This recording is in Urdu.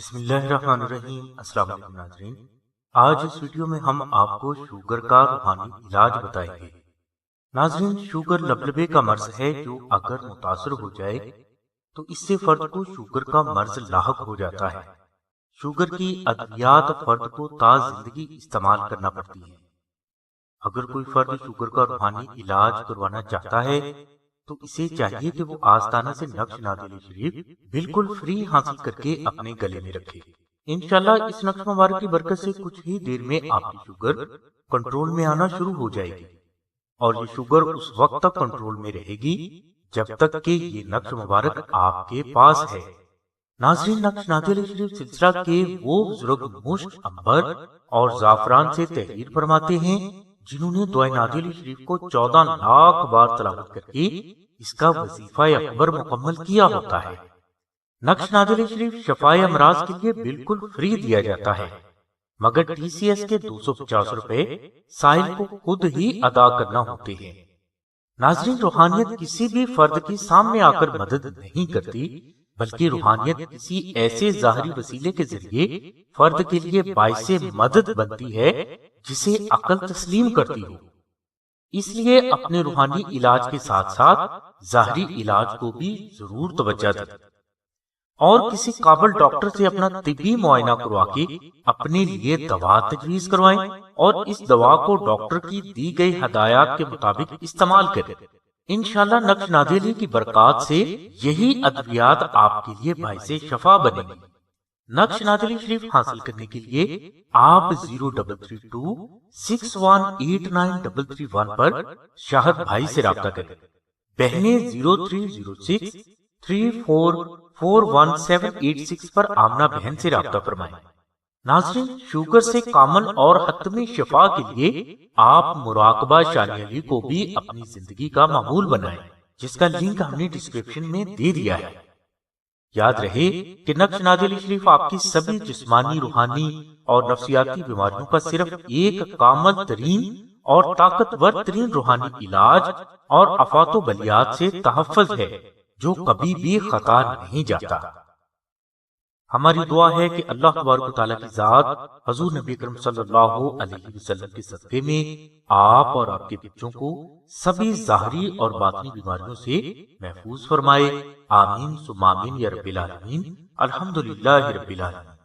بسم اللہ الرحمن الرحیم۔ السلام علیکم ناظرین، آج اس ویڈیو میں ہم آپ کو شوگر کا روحانی علاج بتائیں گے۔ ناظرین، شوگر لبلبے کا مرض ہے جو اگر متاثر ہو جائے تو اس سے فرد کو شوگر کا مرض لاحق ہو جاتا ہے۔ شوگر کی ادویات فرد کو تا زندگی استعمال کرنا پڑتی ہیں۔ اگر کوئی فرد شوگر کا روحانی علاج کروانا چاہتا ہے تو اسے چاہیے کہ وہ آستانہ سے نقش نادل شریف بالکل فری حاصل کر کے اپنے گلے میں رکھے۔ انشاءاللہ اس نقش مبارک کی برکت سے کچھ ہی دیر میں آپ کی شوگر کنٹرول میں آنا شروع ہو جائے گی، اور یہ شوگر اس وقت تک کنٹرول میں رہے گی جب تک کہ یہ نقش مبارک آپ کے پاس ہے۔ ناظرین، نقش نادل شریف سلسلہ کے وہ بزرگ مشک، عنبر اور زعفران سے تحریر فرماتے ہیں جنہوں نے دعائے نادل شریف کو 14 لاکھ بار تلاوت کر کے اس کا وظیفہ اکبر مکمل کیا ہوتا ہے۔ نقش نادل شریف شفاء امراض کے لیے بالکل فری دیا جاتا ہے، مگر ٹی سی ایس کے 250 روپے سائل کو خود ہی ادا کرنا ہوتے ہیں۔ ناظرین، روحانیت کسی بھی فرد کے سامنے آ کر مدد نہیں کرتی، بلکہ روحانیت کسی ایسے ظاہری وسیلے کے ذریعے فرد کے لیے باعث مدد بنتی ہے جسے عقل تسلیم کرتی ہو۔ اس لیے اپنے روحانی علاج کے ساتھ ساتھ ظاہری علاج کو بھی ضرور توجہ دیں، اور کسی قابل ڈاکٹر سے اپنا طبی معائنہ کروا کے اپنے لیے دوا تجویز کروائیں، اور اس دوا کو ڈاکٹر کی دی گئی ہدایات کے مطابق استعمال کریں۔ انشاءاللہ نقش نادلی کی برکات سے یہی ادویات آپ کے لیے باعث شفا بنے گی۔ نقش نادلی شریف حاصل کرنے کے لیے آپ 0332618933 پر شاہد بھائی سے رابطہ کریں۔ بہنیں 030634418786 پر آمنہ بہن سے رابطہ فرمائیں۔ ناظرین، شوگر سے کامل اور حتمی شفا کے لیے آپ مراقبہ شانی علی کو بھی اپنی زندگی کا معمول بنائیں، جس کا لنک ہم نے ڈسکرپشن میں دے دیا ہے۔ یاد رہے کہ نقش نادل شریف آپ کی سبھی جسمانی، روحانی اور نفسیاتی بیماریوں کا صرف ایک کامل ترین اور طاقتور ترین روحانی علاج اور آفات و بلیات سے تحفظ ہے جو کبھی بھی خطا نہیں جاتا۔ ہماری دعا ہے کہ اللہ تبارک و تعالیٰ کی ذات حضور نبی اکرم صلی اللہ علیہ وسلم کے صدقے میں آپ اور آپ کے بچوں کو سبھی ظاہری اور باطنی بیماریوں سے محفوظ فرمائے۔ آمین ثم آمین یا رب العالمین۔ الحمدللہ رب العالمین۔